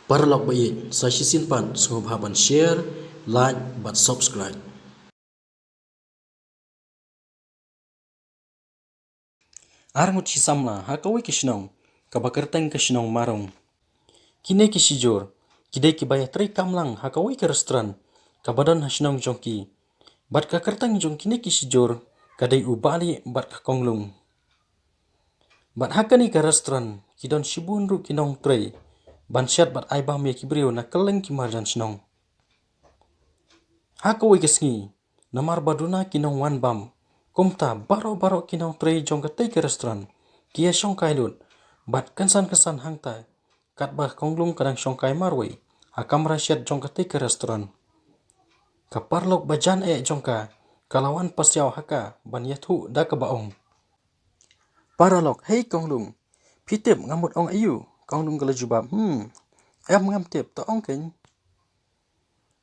Para log bayi, saya simpan sungguh haban share, like, but subscribe. Armut hisamla hakawi kishnong, kabakerteng kishnong marong. Kine kisijor, kidai kibaya tri kamlang hakawi ke restoran, kabadan hashnong jongki. Bat kakerteng jong kine kisijor, kadai ubali bat kakonglung. Bat hakani ke restoran, kidon shibun ru kinong tre, ban syat bat aibam ya kibriyo na keleng kimarjan shnong. Hakawi kesngi, namar baduna kinong wan bam, kumta baro-baro kinong tre jong katay ke restoran, kia syongkai lut, bat kensan-kensan hangta, kat bah konglung kadang syongkai marway, hakam rasyat jong katay ke restoran. Kaparlok bajan jongka, kalawan pasyaw haka, ban yathu da kebaong. Paralok, hey konglung, pitip ngamut ong ayu, konglung kala jubab, em ngam tip to ong keng.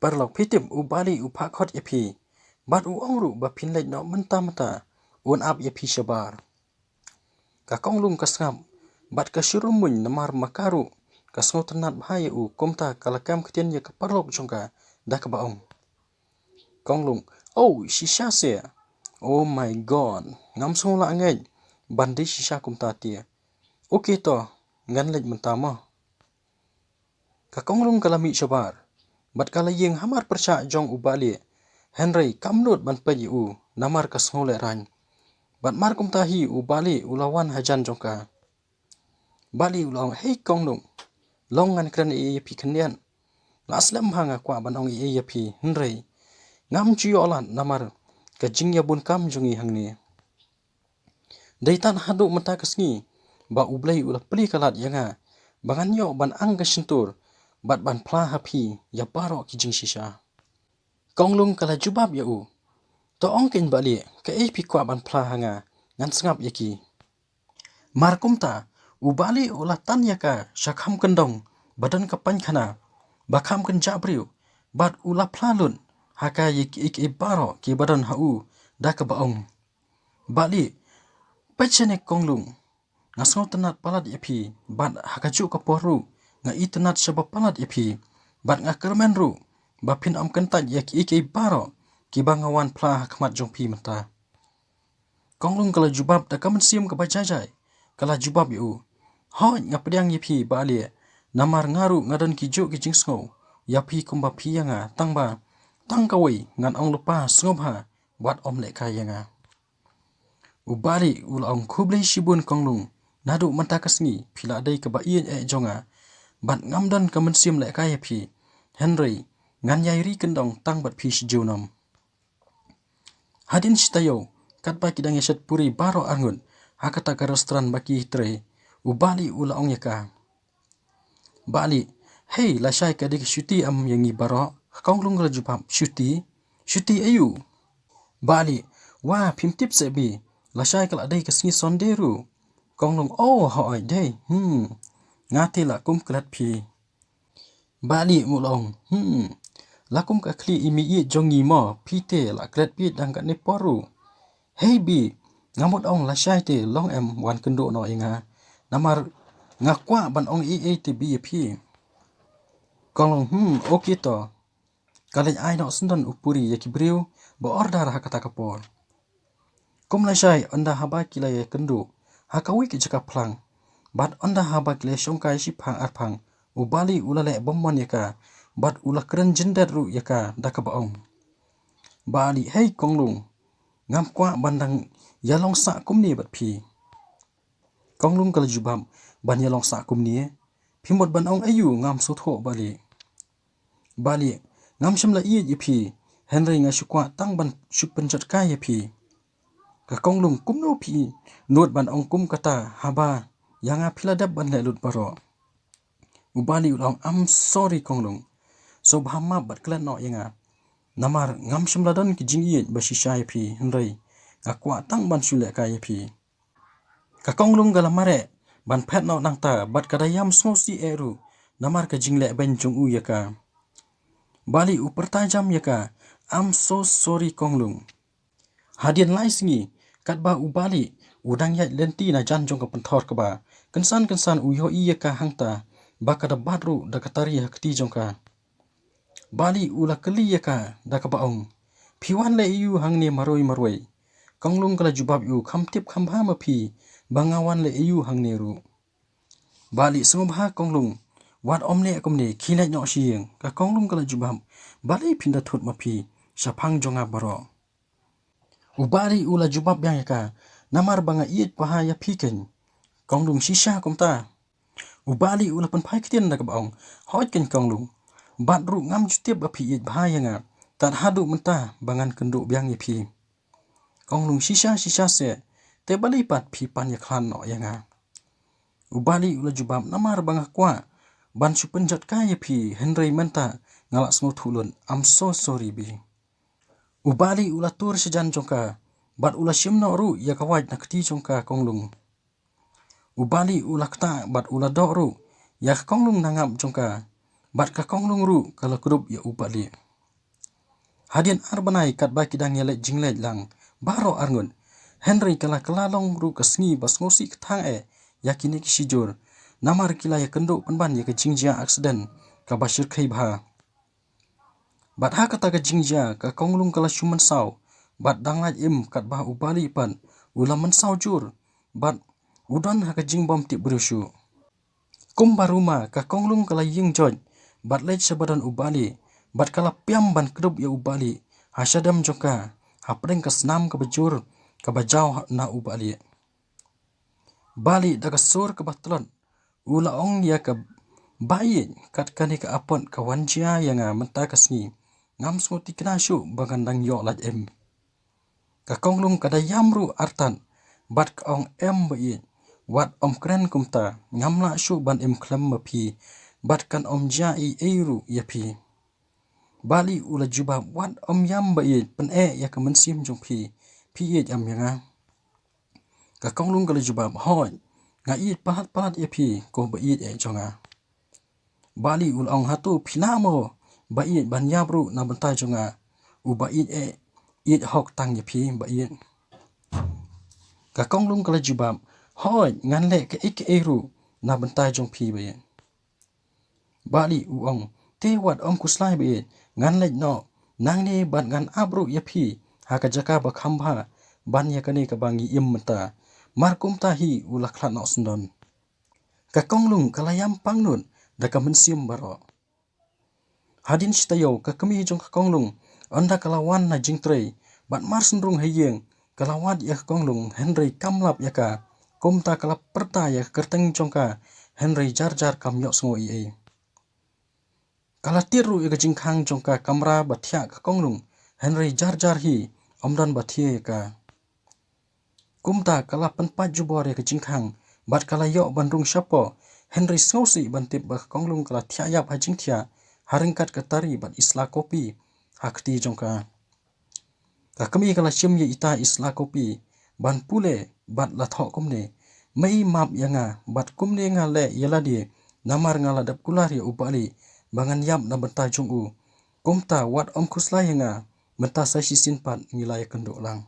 Parlok pitip ubali upakhot yapi, bat ongru ba pinlek no menta-menta, un ap yapi syabar. Kakonglung kasngap, bat kasyurumun namar makaru, kasngo tenat bahaya kumta kalakam ketian ya kaparlok jongka, da kebaong. Konglung, oh shisha se, oh my god, ngam sungla angay, bandi shisha kumta tia. Okey to, nganlek mentama. Kakonglung kalami syabar, bat kalayeng hamar persya jong ubali, Henry kamnut ban payi namar kasngo le rany. Bat mar kumtahi ubali ulawan hajan jongka. Bali ulawang, hey konglung, long ngan kran yapi kendian. Laslam hanga kwa ban ong yapi Henry. Ngam ciyo olat namar kajing yabun kam jungi hangni. Daitan haduk menta kesngi, ba ublay ulah peli kalat yanga, bangan yo ban ang kasintur, bat ban pla hapi, ya baro kijing shisha. Konglung kala jubab ya to ong ken bali, ka pi kwa ban pla hanga, ngan sengap yaki. Mar kumta, ubali ulah tan yaka, syakham kendong, badan kapan kana, bakam ken jabriu, bat ulah plalun, haka yiki baro ki badan da kebaong. Bali, pecene konglung, ngasngau tenat palat yapi, bat hakaju kaporu, nga tenat syabab palat yapi, bat ngakermen ru, bapin am kentat yaki baro, ki bangawan pla hakmat jongpi menta. Konglung kala jubab da kamen siam ke bajajai, kala jubab hoi ngapediang yapi bali, namar ngaru ngadan kijo ki jingsngau, yapi kumba piyanga tangba, tangkawai ngan ong lupa sngobha, buat om leka yanga. Ubali ulaong kublay shibun konglung, nadu menta kesngi, pila adai kebaian jonga, bat ngamdan kamen siam leka yapi, Henry, ngan yairi kendong tang bat pi sijunam. Hadin sitayo, kat baki dang yasyat puri baro angun, hakata ke restoran baki tre, ubali ulaong yaka. Bali, hey lasyai kadik syuti am yangi baro, konglung kala jubab, syuti ayu. Bali, wah pimtip sebi, lasyai kala adai kesngi sonderu. Konglung, oh hoi day, ngati lakum kelat pi. Bali mulong, lakum kakli imi i jongi mo, pite la kelat pi dang kat neporu. Hey bi, ngamut ong lasyai te long em wan kendo no inga, namar ngakwa ban ong te bi pi. Konglung, okey to. Kalaj ai no sendan upuri yaki briu, ba order hakata kapor. Kum lasyai anda haba kilai kendo, hakawi ki jaka plang, bat anda haba kilai syongkai sipang arpang, ubali ulale bomman yaka, bat ulah keren jendet ru yaka da kebaong. Bali, hey konglung, ngam kwa bandang yalong sa kumni bat pi. Konglung kala jubab, ban yalong sa kumni, pimot ban ong ayu ngam sutho bali. Bali, ngam syamla yapi, Henry ngasyukwa tang ban syupenjat kaya pi. Kakonglung kumno pi, nuot ban ong kum kata haba, yang piladab ban lelut baro. Ubali ulang, I'm sorry konglung. So bahama bat kelat no yanga. Namar ngam syamladan ki jingiyat basisya yapi, Henry. Ngakwa tang ban syulek kaya pi. Kakonglung galamare, ban pet no nangta, bat kadayam snosi eru, namar ka jinglek ben jong yaka. Bali upertajam yaka, I'm so sorry konglung. Hadian lai singi, kat ba ubali, udang yat lenti na jan jong ka pentor ka ba, kensan uyo yaka hangta, baka da badru da katari hakti jongka. Bali ula keli yaka da kabaong. Piwan le iu hang ne maroi. Konglung kala jubab yu kamtip kambha mapi bangawan le iu hang ne ru. Bali sengobha konglung wat omne akomne kilai nyok sieng ka konglung kala jubab bali pinda thut mapi syapang jonga baro. Ubali ula jubab yang yaka namar banga iit paha ya piken. Konglung sisha komta. Ubali ula penpai ketien da kabaong hoj ken konglung. Badru ngam jutip api iit paha yanga tak hadu mentah bangan kenduk biang ya pi. Konglung sisha se te bali pat pi pan ya klan no yanga. Ubali ula jubab namar banga kwa ban su penjat ka ya pi Henry menta ngalak semut hulun. I'm so sorry bi. Ubali ula tur sejan jongka bat ula shimno ru ya kawaj na keti jongka konglung. Ubali ula kta bat ula dok ru ya konglung nangap jongka bat ka konglung ru kala kurup ya ubali. Hadian arbanai kat ba kidang yelek jinglej lang baro arngun. Henry kala kelalong ru kesngi bas ngosi ketang yakini kisijur. Namar kila ya kenduk penban ya ke jingjia aksiden ka basir kai bha. Bat ha kata ke jingjia ka konglung kala shuman saw. Bat danglaj im kat bah ubali pan ula mensaw jur. Bat udan ha ke jingbom tip berusyu. Kum baruma ka konglung kala ying joj. Bat lej sebadan ubali. Bat kala piam ban kedup ya ubali. Hasyadam jongka. Hapring ka senam ke bejur. Ka bajau na ubali. Bali daga sur ke batulon. Ula ong ya ke bayi kat kani ke apon ka wanjia yang mentah kesni. Ngam smuti kena syuk bagandang yok laj em. Ka konglung kada yamru artan. Bat ka ong em bayi. Wat om kren kumta. Ngam la syuk ban em klem mapi. Bat kan om jai eiru ya pi. Bali ula jubab wat om yam bayi pen ya ke mensim jong pi. Pi jam yang ka konglung kala jubab hoj. Nga iit pahat ya pi ko bayi jonga. Bali ula ong hatu pinamo bayi ban yabru na bentai jonga. U bayi iit hok tang ya pi bayi. Ka konglung kala jubab hoj ngan le ke ik eru na bentai jong pi bayi. Bali u ong te wat om kuslai bayi ngan le no nang ni ban ngan abru ya pi haka jaka ba khamba ban ya kani ka bangi im menta markum tahi ula klat no sendon. Ka konglung kala yam pangnun da ka mensim baro. Hadin sitayo ka kemi jong ka konglung onda kala wan na jingtrei bat mar sendrung hayeng kala wad ya ka konglung Henry kamlap ya ka kumta kala perta ya kerteng jong ka Henry jar kam yok sengo i. Kala tiru ya ka jingkhang jong ka kamra bathia ka konglung Henry jar hi omdan bathia ya ka. Kumta kala penpat jubor ya ke jingkhang bat kala yok bandung syapo Henry sngosi bantip ba konglung kala tiayap ha jingtia haringkat katari bat isla kopi hakti jongka. Ka kami kala sim ye ita isla kopi ban pule bat lathok kumne mai map yanga bat kumne nga le yeladi namar ngala dap kular ya ubali bangan yap na benta jungu. Kumta wat om kusla yanga menta sasi sinpat ngilai kenduk lang.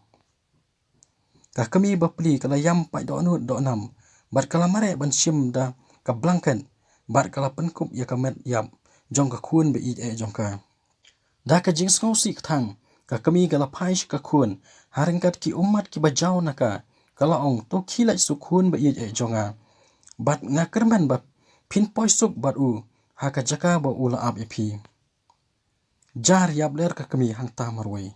Ka kami bapli kala yam pai do anu do nam bat kala mare ban sim da ka blanken bat kala penkup ya kamet yap jong ka khun be i jong ka. Da ka jing sngosi thang ka kami kala phaish ka khun haringkat ki umat ki bajau naka kala ong to khilai su khun be i jonga. Bat nga kerman bat pin poisuk bat u haka jaka ba ula ap epi. Jar yap ler ka kami hang ta marwai.